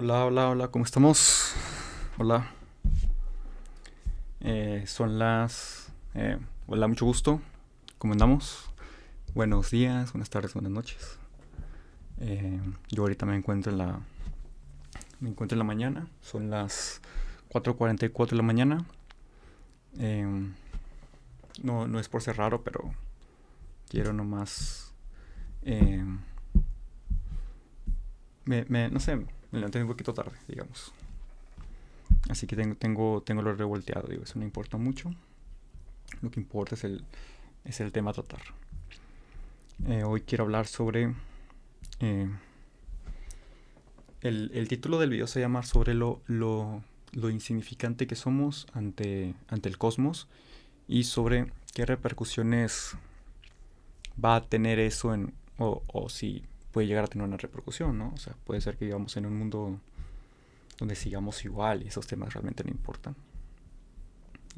Hola, hola, hola, ¿cómo estamos? Hola. Son las... hola, mucho gusto. ¿Cómo andamos? Buenos días, buenas tardes, buenas noches. Yo ahorita me encuentro en la mañana. Son las 4:44 de la mañana. Eh, no es por ser raro, pero quiero nomás... eh, no sé, me levanté un poquito tarde, digamos. Así que tengo lo revolteado, digo, eso no importa mucho. Lo que importa es el tema a tratar. Hoy quiero hablar sobre... eh, el título del video se llama sobre lo insignificante que somos ante el cosmos y sobre qué repercusiones va a tener eso o si puede llegar a tener una repercusión, ¿no? O sea, puede ser que vivamos en un mundo donde sigamos igual y esos temas realmente no importan.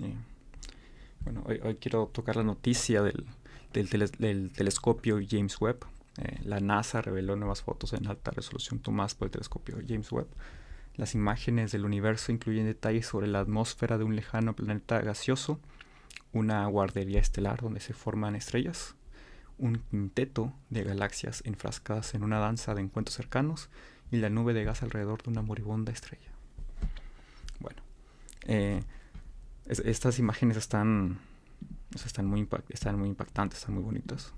Eh, bueno, hoy quiero tocar la noticia del telescopio James Webb. La NASA reveló nuevas fotos en alta resolución tomadas por el telescopio James Webb. Las imágenes del universo incluyen detalles sobre la atmósfera de un lejano planeta gaseoso, una guardería estelar donde se forman estrellas, un quinteto de galaxias enfrascadas en una danza de encuentros cercanos y la nube de gas alrededor de una moribunda estrella. Bueno, eh, estas imágenes están muy impactantes, están muy bonitas.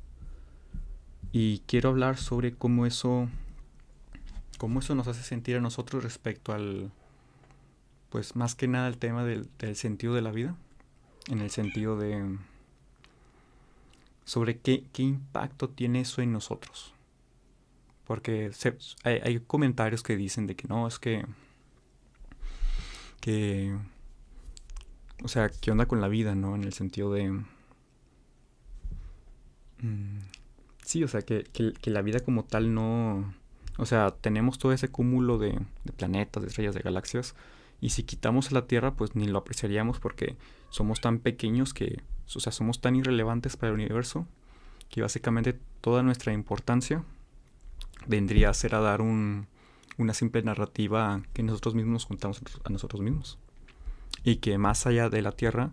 Y quiero hablar sobre cómo eso nos hace sentir a nosotros respecto pues más que nada el tema del sentido de la vida, en el sentido de sobre qué impacto tiene eso en nosotros. Porque hay comentarios que dicen de que no, es que, o sea, ¿qué onda con la vida, no? En el sentido de, sí, o sea, que la vida como tal no, o sea, tenemos todo ese cúmulo de planetas, de estrellas, de galaxias, y si quitamos a la Tierra, pues ni lo apreciaríamos porque somos tan pequeños o sea, somos tan irrelevantes para el universo que básicamente toda nuestra importancia vendría a ser a dar una simple narrativa que nosotros mismos nos contamos a nosotros mismos. Y que más allá de la Tierra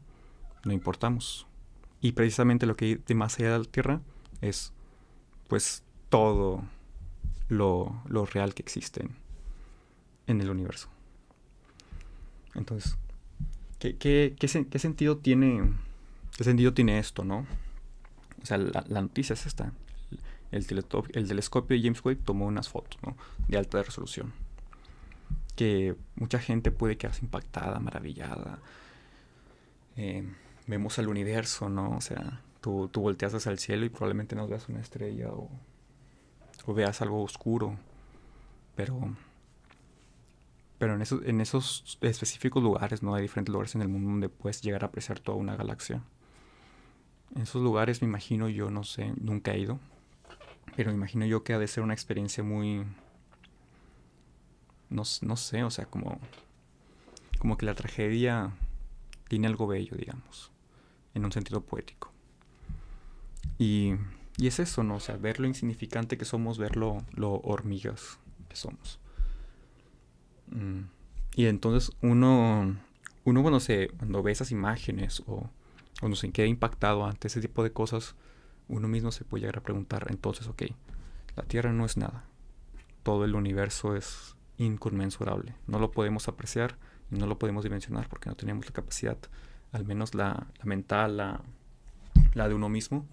no importamos. Y precisamente lo que hay de más allá de la Tierra es pues todo lo real que existe en el universo. Entonces, ¿qué sentido tiene esto, no? O sea, la noticia es esta. El telescopio de James Webb tomó unas fotos, ¿no? De alta resolución. Que mucha gente puede quedarse impactada, maravillada. Eh, Vemos el universo, ¿no? O sea, tú volteas hacia el cielo y probablemente no veas una estrella o veas algo oscuro. Pero, pero en esos específicos lugares, ¿no? Hay diferentes lugares en el mundo donde puedes llegar a apreciar toda una galaxia. En esos lugares me imagino yo, no sé, nunca he ido, pero me imagino yo que ha de ser una experiencia muy, no sé, o sea, como que la tragedia tiene algo bello, digamos, en un sentido poético. Y, y es eso, ¿no? O sea, ver lo insignificante que somos, ver lo hormigas que somos. Mm. Y entonces uno cuando ve esas imágenes o cuando se queda impactado ante ese tipo de cosas, uno mismo se puede llegar a preguntar, entonces, ok, la Tierra no es nada, todo el universo es inconmensurable, no lo podemos apreciar y no lo podemos dimensionar porque no tenemos la capacidad, al menos la mental, la de uno mismo,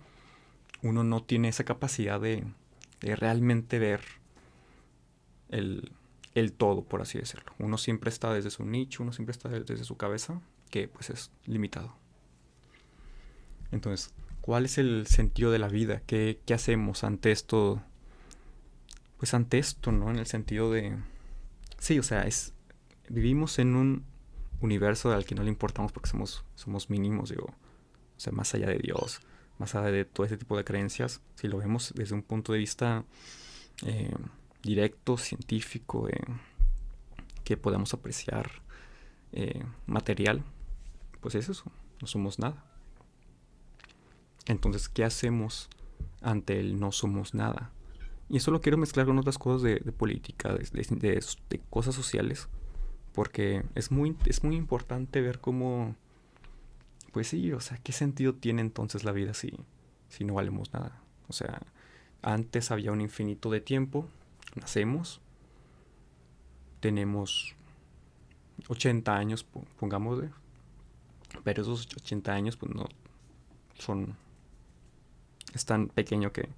uno no tiene esa capacidad de realmente ver el, el todo, por así decirlo. Uno siempre está desde su nicho, uno siempre está desde su cabeza, que pues es limitado. Entonces, ¿cuál es el sentido de la vida? ¿Qué hacemos ante esto? Pues ante esto, ¿no? En el sentido de... Sí, o sea, vivimos en un universo al que no le importamos porque somos mínimos, digo. O sea, más allá de Dios, más allá de todo ese tipo de creencias, si lo vemos desde un punto de vista eh, directo, científico, que podamos apreciar, material, pues es eso, no somos nada. Entonces, ¿qué hacemos ante el no somos nada? Y eso lo quiero mezclar con otras cosas de política, de cosas sociales, porque es muy importante ver cómo, pues sí, o sea, ¿qué sentido tiene entonces la vida si no valemos nada? O sea, antes había un infinito de tiempo, nacemos, tenemos 80 años, pongámosle, pero esos 80 años pues no son, es tan pequeño que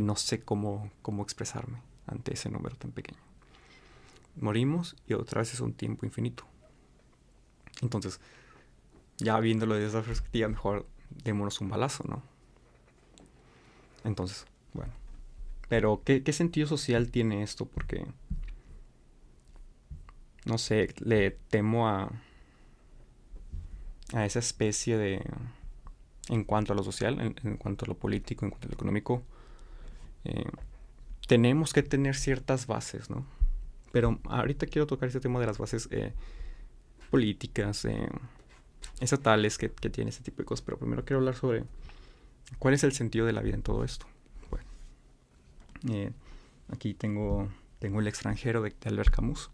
no sé cómo expresarme ante ese número tan pequeño. Morimos y otra vez es un tiempo infinito. Entonces, ya viéndolo desde esa perspectiva, mejor démonos un balazo, ¿no? Entonces, bueno. Pero, ¿qué sentido social tiene esto? Porque, no sé, le temo a esa especie de... En cuanto a lo social, en cuanto a lo político, en cuanto a lo económico, eh, tenemos que tener ciertas bases, ¿no? Pero ahorita quiero tocar este tema de las bases políticas, estatales que tiene este tipo de cosas. Pero primero quiero hablar sobre cuál es el sentido de la vida en todo esto. Bueno, aquí tengo El extranjero de Albert Camus.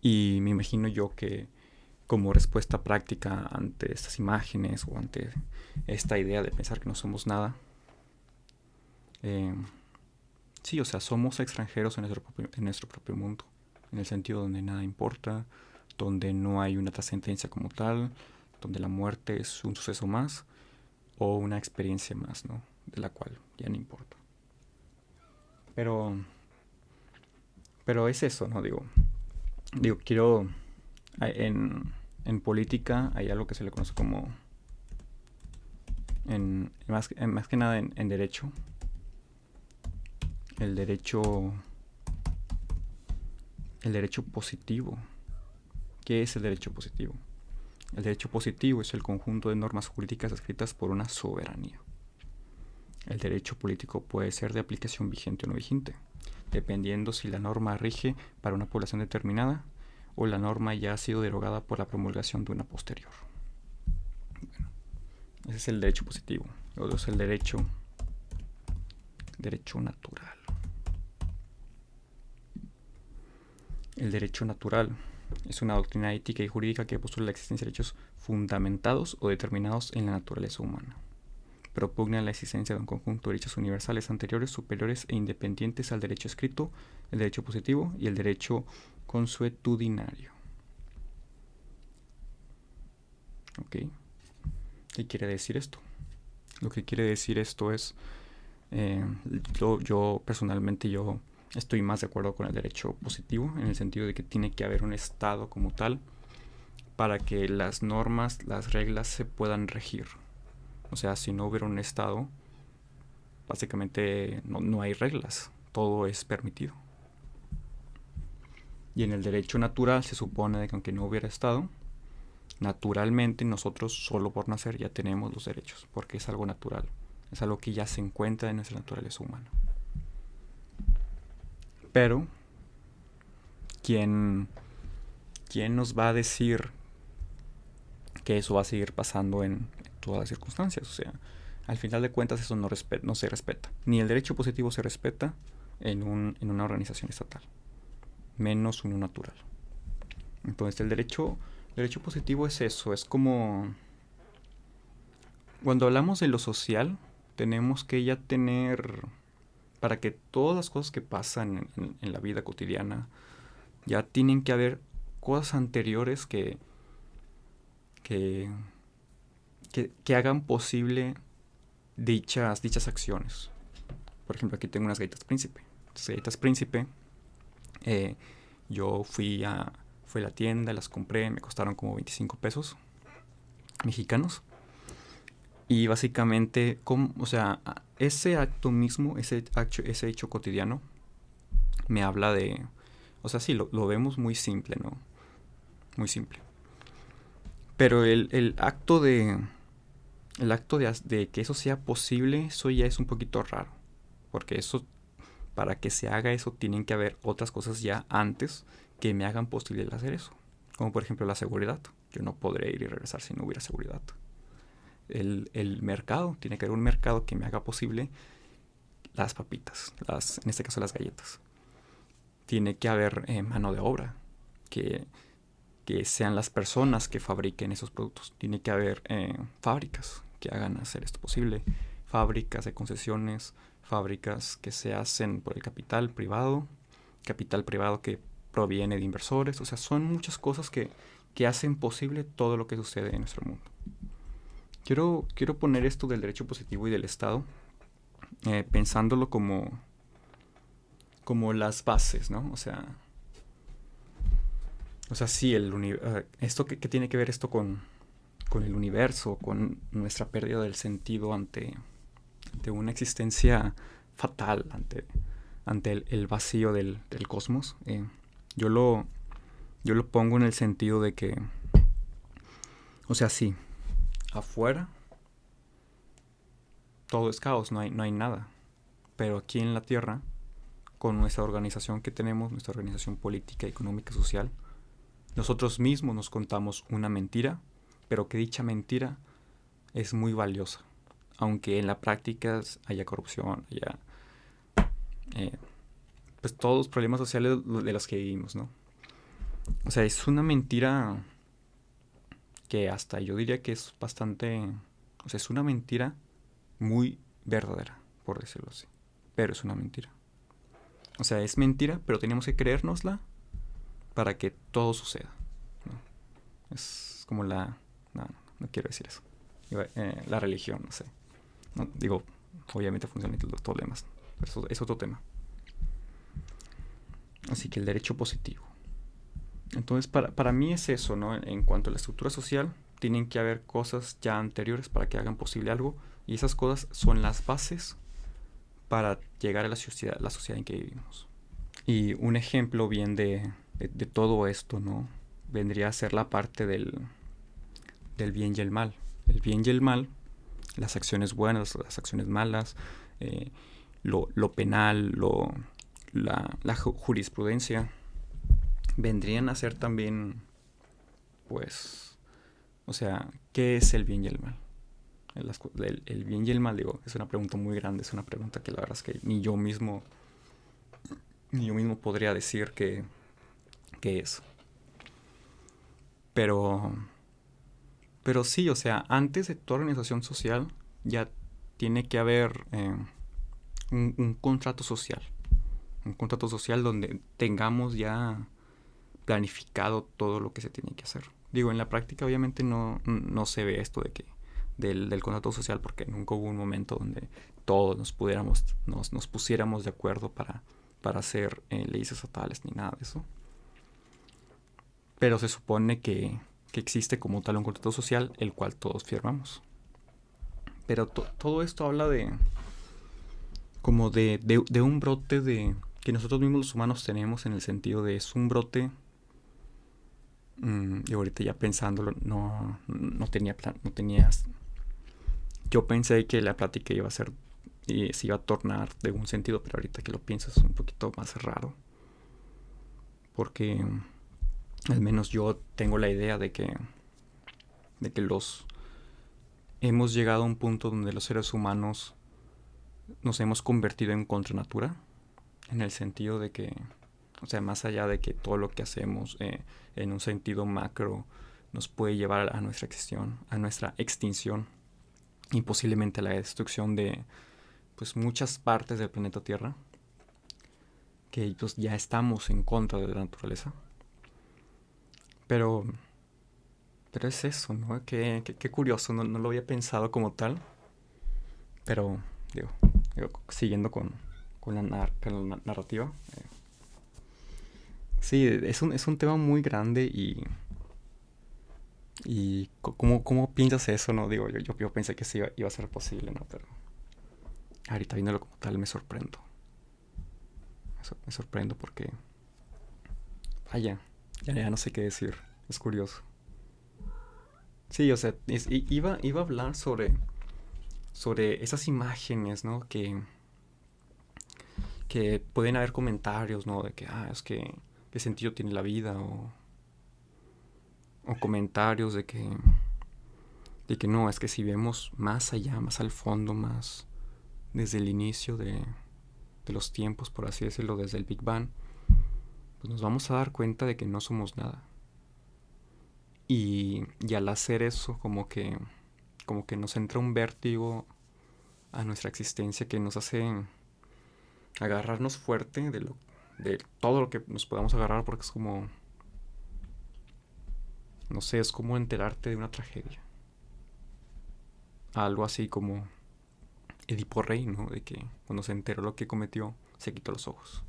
Y me imagino yo que como respuesta práctica ante estas imágenes o ante esta idea de pensar que no somos nada, sí, o sea, somos extranjeros en nuestro propio mundo, en el sentido donde nada importa, donde no hay una trascendencia como tal, donde la muerte es un suceso más o una experiencia más, ¿no? De la cual ya no importa. Pero, pero es eso, ¿no? Quiero, en política hay algo que se le conoce como, más que nada en derecho, el derecho, el derecho positivo. ¿Qué es el derecho positivo? El derecho positivo es el conjunto de normas jurídicas escritas por una soberanía. El derecho político puede ser de aplicación vigente o no vigente, dependiendo si la norma rige para una población determinada o la norma ya ha sido derogada por la promulgación de una posterior. Bueno, ese es el derecho positivo. Luego es el derecho natural. El derecho natural es una doctrina ética y jurídica que postula la existencia de derechos fundamentados o determinados en la naturaleza humana. Propugna la existencia de un conjunto de derechos universales anteriores, superiores e independientes al derecho escrito, el derecho positivo y el derecho consuetudinario. ¿Ok? ¿Qué quiere decir esto? Lo que quiere decir esto es, yo personalmente estoy más de acuerdo con el derecho positivo, en el sentido de que tiene que haber un Estado como tal para que las normas, las reglas se puedan regir. O sea, si no hubiera un Estado, básicamente no hay reglas, todo es permitido. Y en el derecho natural se supone que aunque no hubiera Estado, naturalmente nosotros solo por nacer ya tenemos los derechos, porque es algo natural, es algo que ya se encuentra en nuestra naturaleza humana. Pero, ¿quién nos va a decir que eso va a seguir pasando en todas las circunstancias? O sea, al final de cuentas eso no se respeta. Ni el derecho positivo se respeta en una organización estatal, menos uno natural. Entonces el derecho positivo es eso, es como... Cuando hablamos de lo social, tenemos que ya tener... Para que todas las cosas que pasan en la vida cotidiana, ya tienen que haber cosas anteriores que hagan posible dichas acciones. Por ejemplo, aquí tengo unas galletas príncipe. Estas galletas príncipe, yo fui a la tienda, las compré, me costaron como 25 pesos mexicanos. Y básicamente, o sea, ese acto mismo, ese hecho cotidiano, me habla de... O sea, sí, lo vemos muy simple, ¿no? Muy simple. Pero el acto de que eso sea posible, eso ya es un poquito raro. Porque eso, para que se haga eso, tienen que haber otras cosas ya antes que me hagan posible el hacer eso. Como por ejemplo la seguridad. Yo no podré ir y regresar si no hubiera seguridad. El mercado, tiene que haber un mercado que me haga posible las papitas, en este caso las galletas. Tiene que haber mano de obra, que sean las personas que fabriquen esos productos. Tiene que haber fábricas que hagan hacer esto posible. Fábricas de concesiones, fábricas que se hacen por el capital privado que proviene de inversores. O sea, son muchas cosas que hacen posible todo lo que sucede en nuestro mundo. Quiero poner esto del derecho positivo y del Estado, pensándolo como las bases, ¿no? O sea, sí, esto que tiene que ver esto con el universo, con nuestra pérdida del sentido ante una existencia fatal, ante el vacío del cosmos. Yo lo pongo en el sentido de que, o sea, sí, afuera todo es caos, no hay nada. Pero aquí en la Tierra, con nuestra organización que tenemos, nuestra organización política, económica, social, nosotros mismos nos contamos una mentira, pero que dicha mentira es muy valiosa. Aunque en la práctica haya corrupción, haya pues todos los problemas sociales de los que vivimos, ¿no? O sea, es una mentira que hasta yo diría que es bastante... O sea, es una mentira muy verdadera, por decirlo así. Pero es una mentira. O sea, es mentira, pero tenemos que creérnosla para que todo suceda, ¿no? Es como no quiero decir eso. La religión, no sé. No, digo, obviamente funcionan los problemas. Pero eso es otro tema. Así que el derecho positivo. Entonces, para mí es eso, ¿no? En cuanto a la estructura social, tienen que haber cosas ya anteriores para que hagan posible algo. Y esas cosas son las bases para llegar a la sociedad en que vivimos. Y un ejemplo bien de todo esto, ¿no? Vendría a ser la parte del bien y el mal. El bien y el mal, las acciones buenas, las acciones malas, lo penal, la jurisprudencia, vendrían a ser también, pues, o sea, ¿qué es el bien y el mal? El bien y el mal, digo, es una pregunta muy grande, es una pregunta que la verdad es que ni yo mismo podría decir qué es. Pero sí, o sea, antes de toda organización social ya tiene que haber un contrato social. Un contrato social donde tengamos ya planificado todo lo que se tiene que hacer. Digo, en la práctica obviamente no se ve esto del contrato social, porque nunca hubo un momento donde todos nos pusiéramos de acuerdo para hacer leyes estatales ni nada de eso. Pero se supone que existe como tal un contrato social el cual todos firmamos. Pero todo esto habla de un brote que nosotros mismos los humanos tenemos, en el sentido de es un brote. Y ahorita ya pensándolo, no tenía plan, no tenías. Yo pensé que la plática iba a ser y se iba a tornar de un sentido, pero ahorita que lo pienso es un poquito más raro, porque al menos yo tengo la idea de que hemos llegado a un punto donde los seres humanos nos hemos convertido en contra natura, en el sentido de que, o sea, más allá de que todo lo que hacemos en un sentido macro nos puede llevar a nuestra extinción y posiblemente a la destrucción de pues muchas partes del planeta Tierra, que pues, ya estamos en contra de la naturaleza. Pero es eso, ¿no? Qué curioso, no lo había pensado como tal. Pero, digo siguiendo con la narrativa. Sí, es un tema muy grande y ¿cómo piensas eso, no? Digo, yo pensé que sí iba a ser posible, ¿no? Pero ahorita viéndolo como tal me sorprendo. Me sorprendo porque, vaya, ya no sé qué decir. Es curioso. Sí, o sea, iba a hablar sobre esas imágenes, ¿no? Que pueden haber comentarios, ¿no? De que, es que, ¿qué sentido tiene la vida? O comentarios de que no, es que si vemos más allá, más al fondo, más desde el inicio de los tiempos, por así decirlo, desde el Big Bang, pues nos vamos a dar cuenta de que no somos nada. Y al hacer eso, como que nos entra un vértigo a nuestra existencia que nos hace agarrarnos fuerte de todo lo que nos podamos agarrar, porque es como, no sé, es como enterarte de una tragedia. Algo así como Edipo Rey, ¿no? De que cuando se enteró lo que cometió, se quitó los ojos.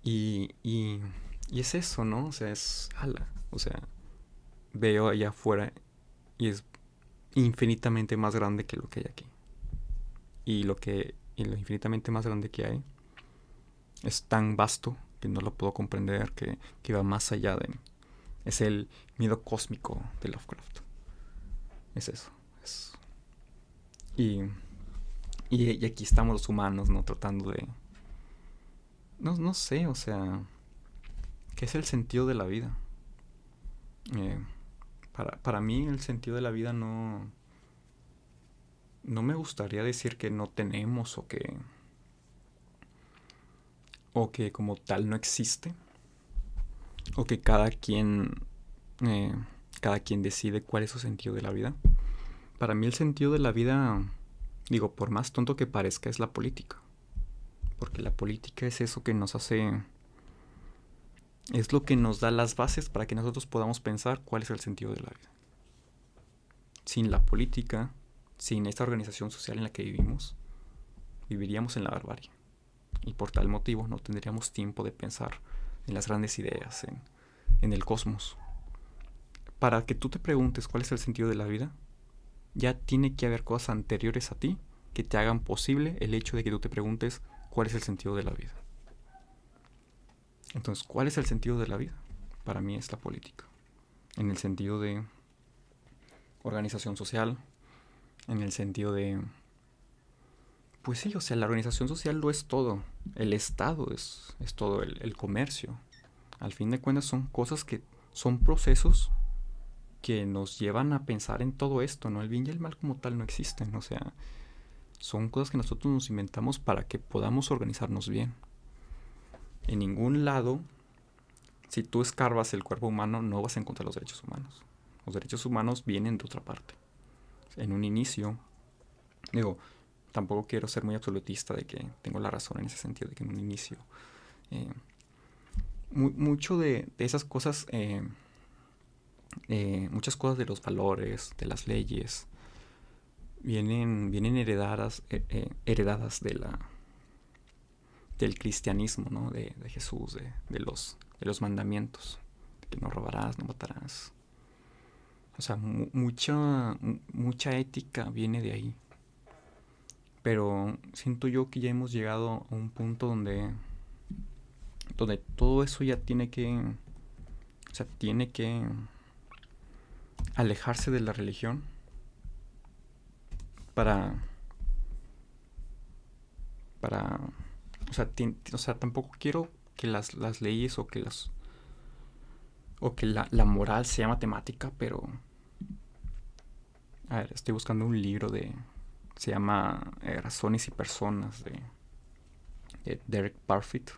Y es eso, ¿no? O sea, es ala. O sea, veo allá afuera y es infinitamente más grande que lo que hay aquí. Y lo infinitamente más grande que hay es tan vasto que no lo puedo comprender, que va más allá de... Es el miedo cósmico de Lovecraft. Es eso. Y, y aquí estamos los humanos, ¿no? Tratando de... No sé, o sea... ¿Qué es el sentido de la vida? Eh, para mí el sentido de la vida no... No me gustaría decir que no tenemos o que como tal no existe, o que eh, cada quien decide cuál es su sentido de la vida. Para mí el sentido de la vida, digo, por más tonto que parezca, es la política. Porque la política es eso que nos hace... Es lo que nos da las bases para que nosotros podamos pensar cuál es el sentido de la vida. Sin la política, sin esta organización social en la que vivimos, viviríamos en la barbarie. Y por tal motivo no tendríamos tiempo de pensar en las grandes ideas, en el cosmos. Para que tú te preguntes cuál es el sentido de la vida, ya tiene que haber cosas anteriores a ti que te hagan posible el hecho de que tú te preguntes cuál es el sentido de la vida. Entonces, ¿cuál es el sentido de la vida? Para mí es la política. En el sentido de organización social, en el sentido de... Pues sí, o sea, la organización social lo es todo. El Estado es todo, el comercio. Al fin de cuentas son cosas que son procesos que nos llevan a pensar en todo esto, ¿no? El bien y el mal como tal no existen, o sea, son cosas que nosotros nos inventamos para que podamos organizarnos bien. En ningún lado, si tú escarbas el cuerpo humano, no vas a encontrar los derechos humanos. Los derechos humanos vienen de otra parte. En un inicio, digo, tampoco quiero ser muy absolutista de que tengo la razón en ese sentido, de que en un inicio, mucho de esas cosas, muchas cosas de los valores, de las leyes, vienen heredadas del cristianismo, ¿no? De Jesús, de los mandamientos, de que no robarás, no matarás. O sea, mucha ética viene de ahí. Pero siento yo que ya hemos llegado a un punto donde todo eso ya tiene que alejarse de la religión para o sea, tampoco quiero que las leyes o que la moral sea matemática, pero a ver, estoy buscando un libro se llama Razones y Personas de Derek Parfit,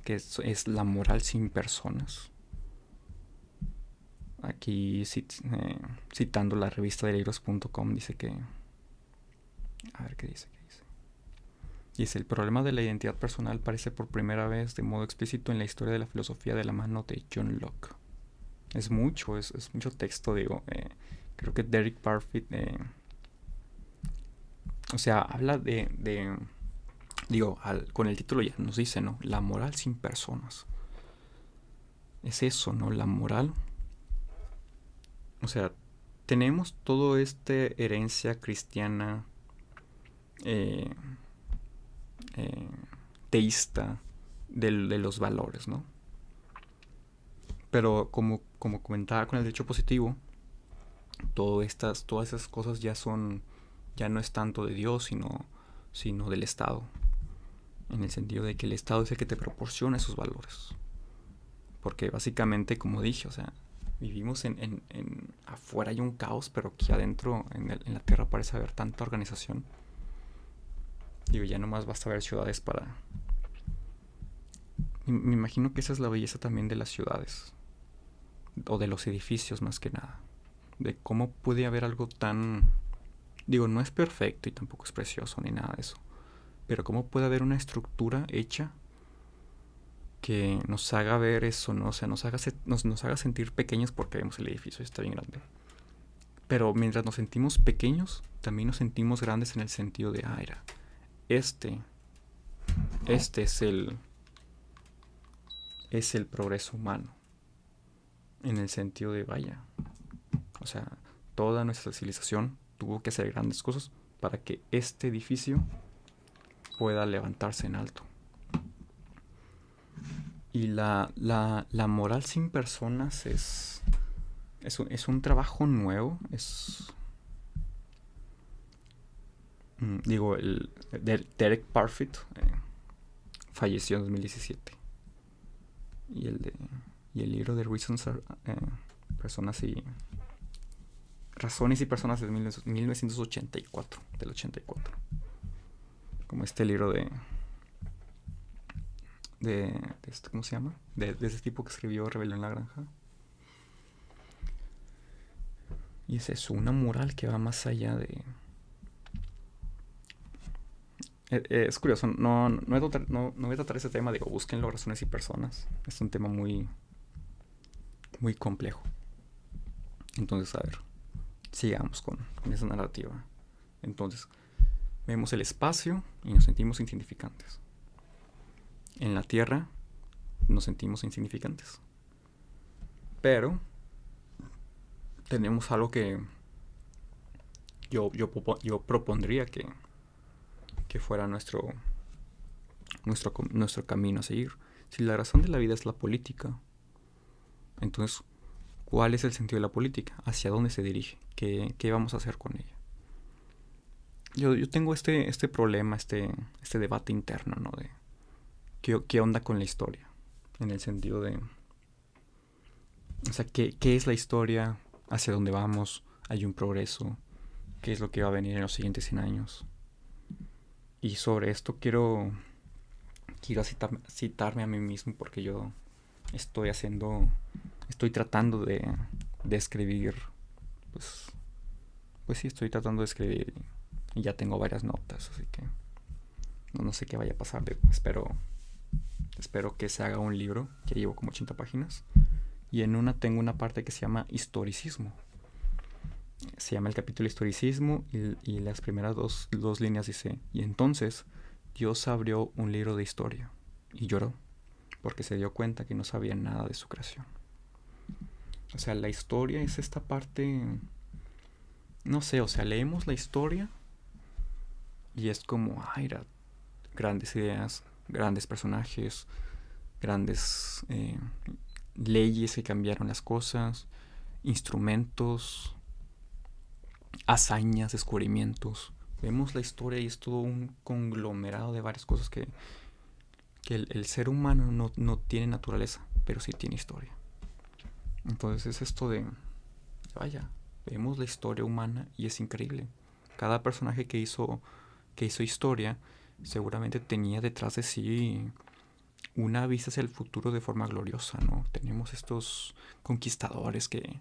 que es la moral sin personas. Aquí citando la revista de libros.com dice que... A ver qué dice. Dice, el problema de la identidad personal aparece por primera vez de modo explícito en la historia de la filosofía de la mano de John Locke. Es mucho texto, digo. Creo que Derek Parfit, o sea, habla digo, con el título ya nos dice, ¿no? La moral sin personas. Es eso, ¿no? La moral. O sea, tenemos toda esta herencia cristiana, teísta de los valores, ¿no? Pero como comentaba con el derecho positivo, todas esas cosas ya no es tanto de Dios, sino del Estado, en el sentido de que el Estado es el que te proporciona esos valores, porque básicamente, como dije, o sea, vivimos afuera hay un caos, pero aquí adentro en la tierra parece haber tanta organización Digo, ya nomás basta ver ciudades para... Me imagino que esa es la belleza también de las ciudades, o de los edificios más que nada. De cómo puede haber algo tan... Digo, no es perfecto y tampoco es precioso ni nada de eso. Pero cómo puede haber una estructura hecha que nos haga ver eso, ¿no? O sea, nos haga sentir pequeños porque vemos el edificio y está bien grande. Pero mientras nos sentimos pequeños, también nos sentimos grandes en el sentido de, era, este, este es el progreso humano. En el sentido de, vaya, o sea, toda nuestra civilización tuvo que hacer grandes cosas para que este edificio pueda levantarse en alto. Y la moral sin personas es un trabajo nuevo. Digo, Derek Parfit falleció en 2017. Y el libro de Personas y Razones y Personas de 1984, del 84. Como este libro de este, ¿cómo se llama? De ese tipo que escribió Rebelión en la Granja. Y es eso, una moral que va más allá de... Es curioso, no voy a tratar ese tema, digo, búsquenlo, Razones y Personas. Es un tema muy, muy complejo. Entonces, a ver, sigamos con esa narrativa. Entonces, vemos el espacio y nos sentimos insignificantes. En la Tierra nos sentimos insignificantes. Pero tenemos algo que yo propondría que fuera nuestro camino a seguir. Si la razón de la vida es la política, entonces, ¿cuál es el sentido de la política? ¿Hacia dónde se dirige? ¿Qué vamos a hacer con ella? Yo tengo este problema, este debate interno, ¿no? De qué onda con la historia. En el sentido de... O sea, ¿qué es la historia? ¿Hacia dónde vamos? ¿Hay un progreso? ¿Qué es lo que va a venir en los siguientes 100 años? Y sobre esto quiero citarme a mí mismo porque yo estoy tratando de escribir, pues sí, estoy tratando de escribir y ya tengo varias notas, así que no sé qué vaya a pasar. Espero que se haga un libro, que llevo como 80 páginas, y en una tengo una parte que se llama historicismo. Se llama el capítulo historicismo y las primeras dos líneas dice: y entonces Dios abrió un libro de historia y lloró porque se dio cuenta que no sabía nada de su creación. O sea, la historia es esta parte, no sé, o sea, leemos la historia y es como, era grandes ideas, grandes personajes, grandes leyes que cambiaron las cosas, instrumentos, hazañas, descubrimientos. Vemos la historia y es todo un conglomerado de varias cosas que el ser humano no tiene naturaleza, pero sí tiene historia. Entonces es esto de, vaya, vemos la historia humana y es increíble. Cada personaje que hizo historia seguramente tenía detrás de sí una vista hacia el futuro de forma gloriosa, ¿no? Tenemos estos conquistadores que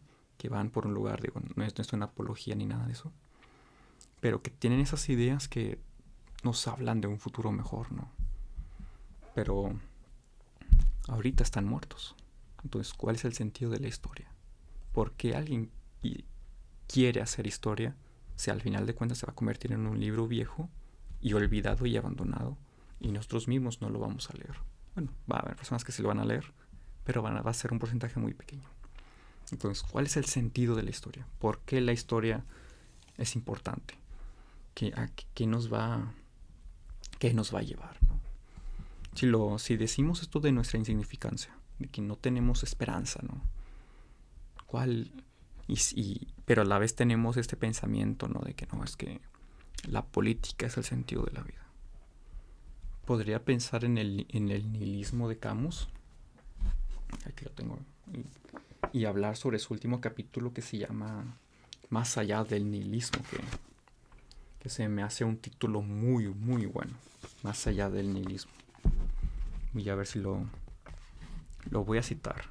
van por un lugar, digo, no es una apología ni nada de eso, pero que tienen esas ideas que nos hablan de un futuro mejor, ¿no? Pero ahorita están muertos. Entonces, ¿cuál es el sentido de la historia? ¿Por qué alguien quiere hacer historia si al final de cuentas se va a convertir en un libro viejo y olvidado y abandonado y nosotros mismos no lo vamos a leer? Bueno, va a haber personas que sí lo van a leer, pero va a ser un porcentaje muy pequeño. Entonces, ¿cuál es el sentido de la historia? ¿Por qué la historia es importante? ¿Qué nos va a llevar, ¿no? Si decimos esto de nuestra insignificancia, de que no tenemos esperanza, ¿no? Pero a la vez tenemos este pensamiento, ¿no? De que no, es que la política es el sentido de la vida. Podría pensar en el nihilismo de Camus. Aquí lo tengo. Y hablar sobre su último capítulo que se llama Más allá del nihilismo, que se me hace un título muy, muy bueno, más allá del nihilismo. Voy a ver si lo voy a citar.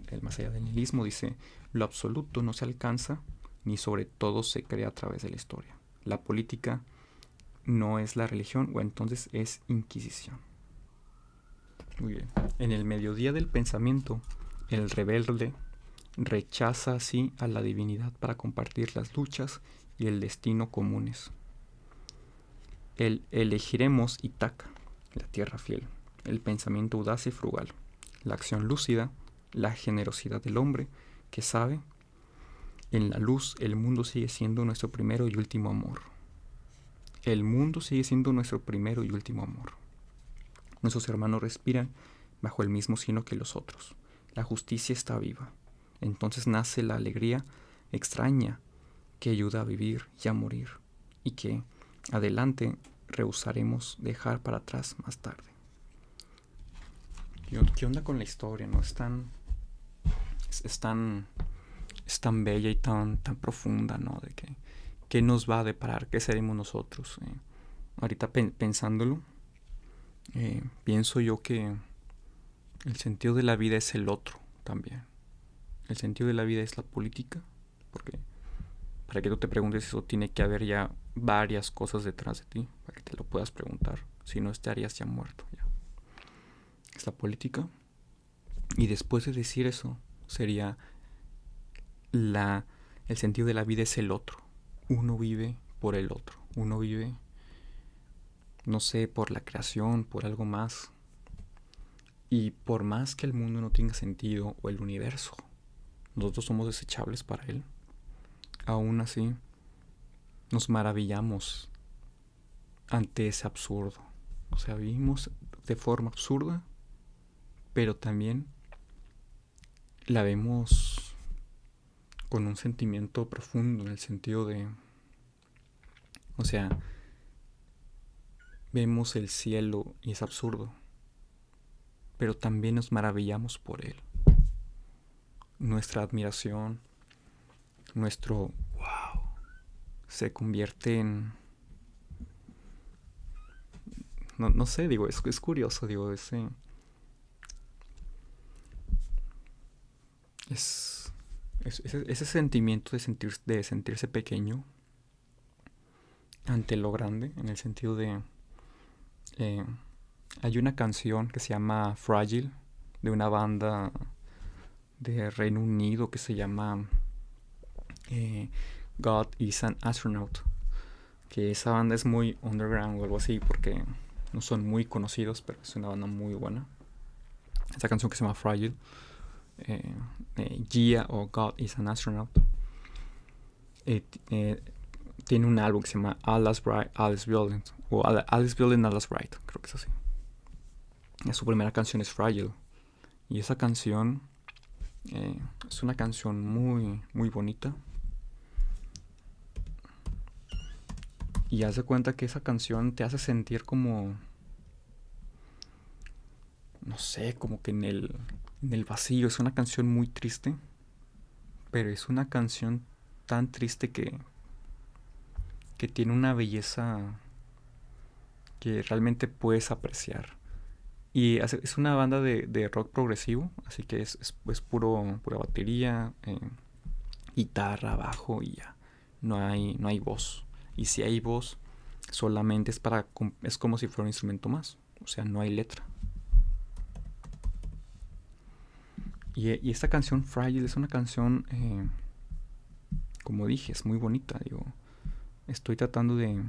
El más allá del nihilismo dice: lo absoluto no se alcanza, ni sobre todo se crea a través de la historia. La política no es la religión, o entonces es inquisición. Muy bien. En el mediodía del pensamiento, el rebelde rechaza así a la divinidad para compartir las luchas y el destino comunes. Elegiremos Ítaca, la tierra fiel, el pensamiento audaz y frugal, la acción lúcida, la generosidad del hombre que sabe. En la luz, el mundo sigue siendo nuestro primero y último amor. El mundo sigue siendo nuestro primero y último amor. Nuestros hermanos respiran bajo el mismo cielo que los otros. La justicia está viva. Entonces nace la alegría extraña que ayuda a vivir y a morir, y que adelante rehusaremos dejar para atrás más tarde. ¿Qué onda con la historia? ¿No? Es tan bella y tan profunda, ¿no? De que ¿qué nos va a deparar? ¿Qué seremos nosotros? Ahorita pensándolo, pienso yo que el sentido de la vida es el otro también. El sentido de la vida es la política, porque para que tú te preguntes eso tiene que haber ya varias cosas detrás de ti para que te lo puedas preguntar. Si no, estarías ya muerto. Ya. Es la política. Y después de decir eso, sería el sentido de la vida es el otro. Uno vive por el otro. Uno vive, no sé, por la creación, por algo más. Y por más que el mundo no tenga sentido, o el universo, nosotros somos desechables para él, aún así nos maravillamos ante ese absurdo. O sea, vivimos de forma absurda, pero también la vemos con un sentimiento profundo, en el sentido de, o sea, vemos el cielo y es absurdo, pero también nos maravillamos por él. Nuestra admiración, nuestro wow, se convierte en, no sé, digo, es curioso, digo, es ese sentimiento de sentirse pequeño ante lo grande, en el sentido de, eh, hay una canción que se llama Fragile, de una banda de Reino Unido que se llama God is an Astronaut, que esa banda es muy underground o algo así porque no son muy conocidos, pero es una banda muy buena. Esta canción que se llama Fragile, Gia o God is an Astronaut, tiene un álbum que se llama Alice Building, o Alice Building Alice Bright, creo que es así. Su primera canción es Fragile, y esa canción es una canción muy, muy bonita. Y haz de cuenta que esa canción te hace sentir como, no sé, como que en el vacío. Es una canción muy triste, pero es una canción tan triste que tiene una belleza que realmente puedes apreciar. Y es una banda de rock progresivo, así que es pura batería, guitarra, bajo y ya. No hay voz. Y si hay voz, solamente es como si fuera un instrumento más. O sea, no hay letra. Y esta canción, Fragile, es una canción, como dije, es muy bonita. Digo, estoy tratando de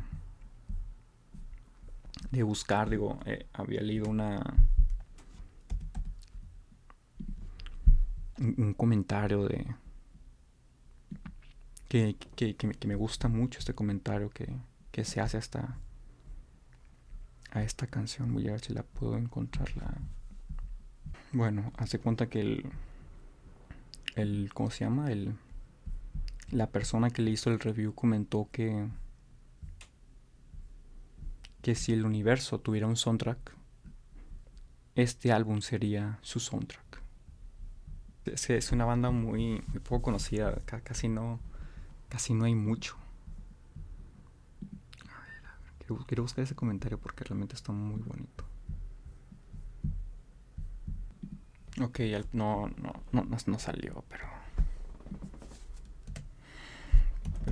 buscar, digo, había leído un comentario que me gusta mucho este comentario que se hace a esta canción. Voy a ver si la puedo encontrarla. Bueno, hace cuenta que ¿cómo se llama? La persona que le hizo el review comentó que si el universo tuviera un soundtrack, este álbum sería su soundtrack. Es una banda muy, muy poco conocida, casi no hay mucho. Quiero buscar ese comentario porque realmente está muy bonito. Ok, no salió, pero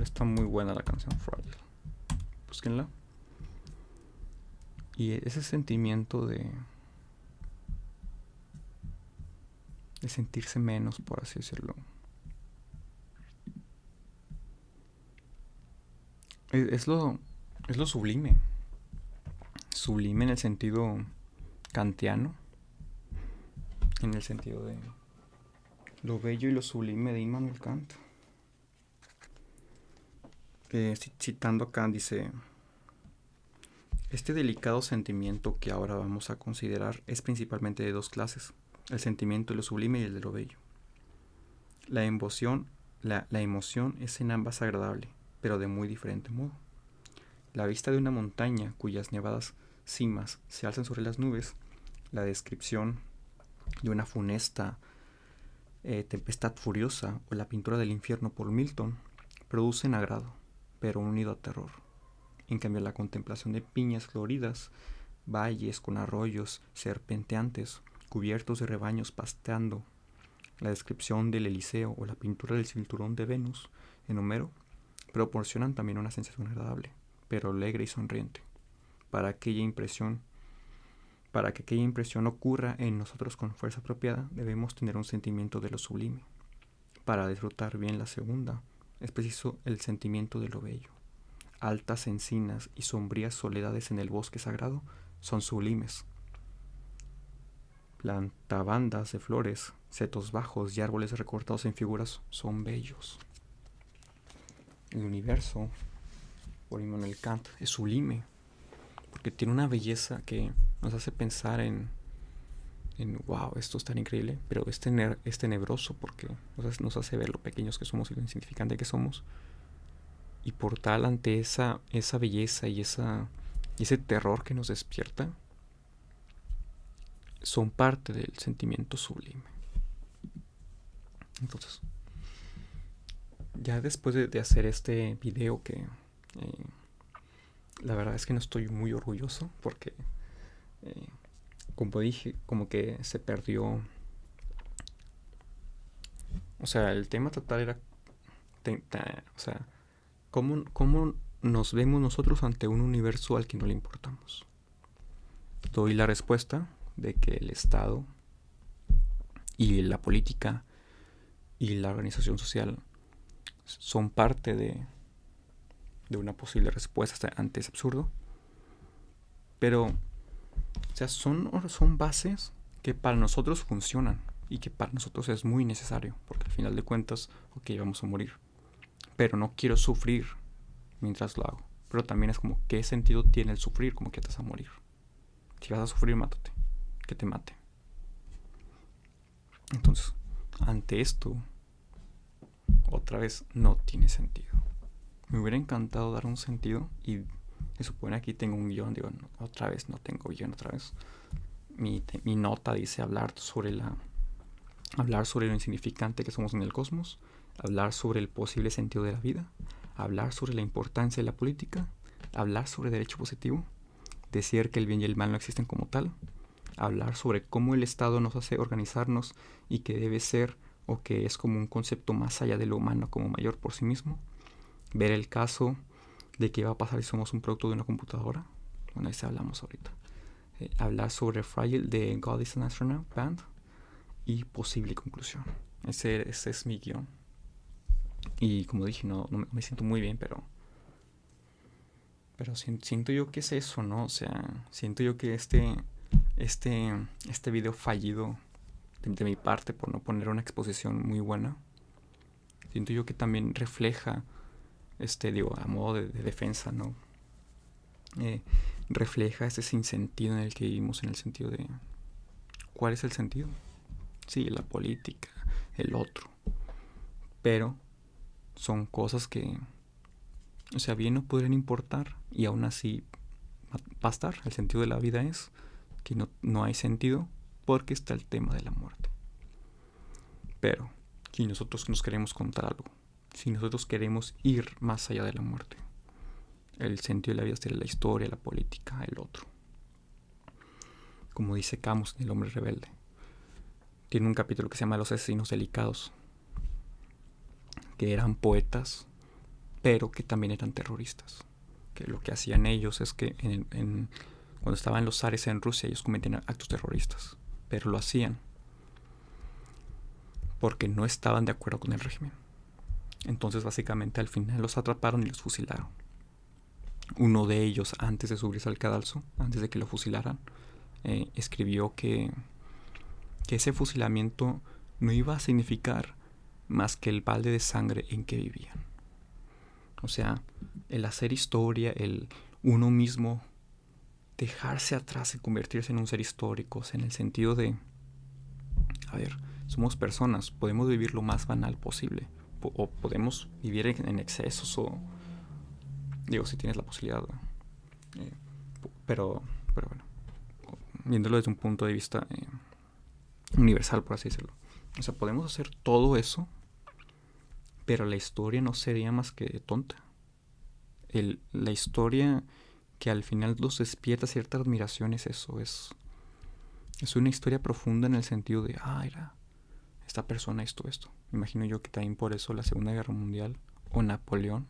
está muy buena la canción Fragile. Búsquenla. Y ese sentimiento de sentirse menos, por así decirlo, es lo sublime. Sublime en el sentido kantiano, en el sentido de lo bello y lo sublime de Immanuel Kant. Citando a Kant, dice: este delicado sentimiento que ahora vamos a considerar es principalmente de dos clases: el sentimiento de lo sublime y el de lo bello. La emoción es en ambas agradable, pero de muy diferente modo. La vista de una montaña cuyas nevadas cimas se alzan sobre las nubes, la descripción de una funesta tempestad furiosa o la pintura del infierno por Milton producen agrado, pero unido a terror. En cambio, la contemplación de piñas floridas, valles con arroyos serpenteantes cubiertos de rebaños pasteando, la descripción del Eliseo o la pintura del cinturón de Venus en Homero proporcionan también una sensación agradable, pero alegre y sonriente. Para que aquella impresión ocurra en nosotros con fuerza apropiada, debemos tener un sentimiento de lo sublime. Para disfrutar bien la segunda, es preciso el sentimiento de lo bello. Altas encinas y sombrías soledades en el bosque sagrado son sublimes. Plantabandas de flores, setos bajos y árboles recortados en figuras son bellos. El universo, por Immanuel Kant, es sublime, porque tiene una belleza que nos hace pensar en wow, esto es tan increíble, pero es tenebroso porque nos hace ver lo pequeños que somos y lo insignificante que somos. Y por tal, ante esa belleza y ese terror que nos despierta, son parte del sentimiento sublime. Entonces, ya después de hacer este video que la verdad es que no estoy muy orgulloso porque como dije, como que se perdió. O sea, el tema total era o sea, ¿cómo nos vemos nosotros ante un universo al que no le importamos? Doy la respuesta de que el Estado y la política y la organización social son parte de una posible respuesta ante ese absurdo. Pero, o sea, son bases que para nosotros funcionan y que para nosotros es muy necesario, porque al final de cuentas, ok, vamos a morir, pero no quiero sufrir mientras lo hago. Pero también es como, ¿qué sentido tiene el sufrir? Como que te vas a morir. Si vas a sufrir, mátate, que te mate. Entonces, ante esto, otra vez no tiene sentido. Me hubiera encantado dar un sentido y se supone aquí tengo un guión, digo, no, otra vez no tengo guión, otra vez. Mi nota dice hablar sobre lo insignificante que somos en el cosmos, hablar sobre el posible sentido de la vida, hablar sobre la importancia de la política, hablar sobre derecho positivo, decir que el bien y el mal no existen como tal, hablar sobre cómo el Estado nos hace organizarnos y que debe ser o que es como un concepto más allá de lo humano como mayor por sí mismo, ver el caso de qué va a pasar si somos un producto de una computadora, bueno, ahí se hablamos ahorita, hablar sobre Fragile de God is an Astronaut Band y posible conclusión. Ese es mi guión. Y como dije, no me siento muy bien, pero siento yo que es eso, ¿no? O sea, siento yo que este video fallido de mi parte por no poner una exposición muy buena, siento yo que también refleja, a modo de defensa, ¿no? Refleja ese sinsentido en el que vivimos, en el sentido de ¿cuál es el sentido? Sí, la política, el otro, pero son cosas que, o sea, bien no podrían importar y aún así bastar. El sentido de la vida es que no hay sentido porque está el tema de la muerte. Pero si nosotros nos queremos contar algo, si nosotros queremos ir más allá de la muerte, El sentido de la vida sería la historia, la política, el otro. Como dice Camus en El hombre rebelde. Tiene un capítulo que se llama Los asesinos delicados, que eran poetas, pero que también eran terroristas. Que lo que hacían ellos es que cuando estaban los zares en Rusia, ellos cometían actos terroristas, pero lo hacían porque no estaban de acuerdo con el régimen. Entonces básicamente al final los atraparon y los fusilaron. Uno de ellos, antes de subirse al cadalso, antes de que lo fusilaran, escribió que ese fusilamiento no iba a significar más que el balde de sangre en que vivían. O sea, el hacer historia, el uno mismo dejarse atrás y convertirse en un ser histórico, en el sentido de, a ver, somos personas, podemos vivir lo más banal posible, o podemos vivir en excesos, o digo, si tienes la posibilidad, pero bueno, viéndolo desde un punto de vista universal, por así decirlo. O sea, podemos hacer todo eso, pero la historia no sería más que tonta. La historia que al final nos despierta cierta admiración es eso, es una historia profunda en el sentido de, era esta persona esto. Me imagino yo que también por eso la Segunda Guerra Mundial o Napoleón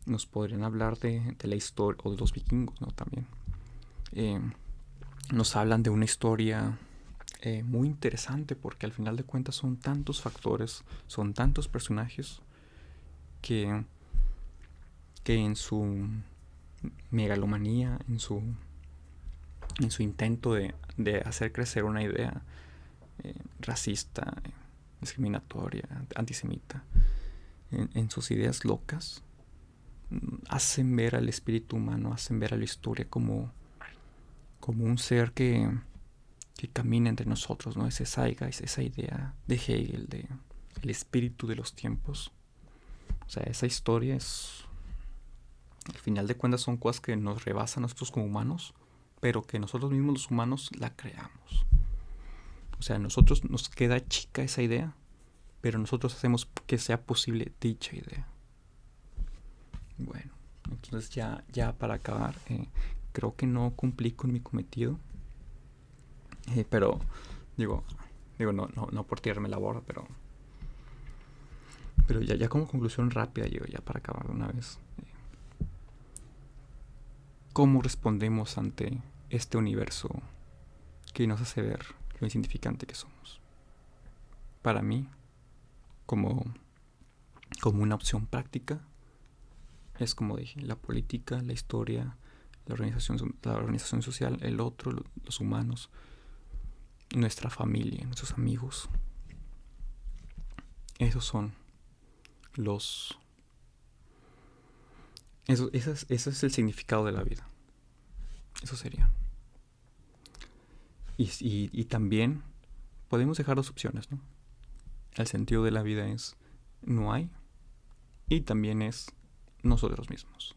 nos podrían hablar de la historia, o de los vikingos, ¿no? También nos hablan de una historia muy interesante, porque al final de cuentas son tantos factores, son tantos personajes que en su megalomanía, en su intento de hacer crecer una idea racista, discriminatoria, antisemita, en sus ideas locas, hacen ver al espíritu humano, hacen ver a la historia como un ser que camina entre nosotros, ¿no? Ese Zeitgeist, esa idea de Hegel, de el espíritu de los tiempos. O sea, esa historia es, al final de cuentas, son cosas que nos rebasan a nosotros como humanos, pero que nosotros mismos los humanos la creamos. O sea, a nosotros nos queda chica esa idea, pero nosotros hacemos que sea posible dicha idea. Bueno, entonces ya para acabar, creo que no cumplí con mi cometido. Pero digo no por tirarme la borda, pero ya como conclusión rápida, ya para acabar de una vez, ¿cómo respondemos ante este universo que nos hace ver lo insignificante que somos? Para mí, como una opción práctica, es como dije, la política, la historia, la organización social, el otro, los humanos, nuestra familia, nuestros amigos. Esos son ese es el significado de la vida. Eso sería. Y también podemos dejar dos opciones, ¿no? El sentido de la vida es no hay, y también es nosotros mismos.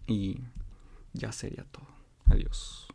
Y ya sería todo. Adiós.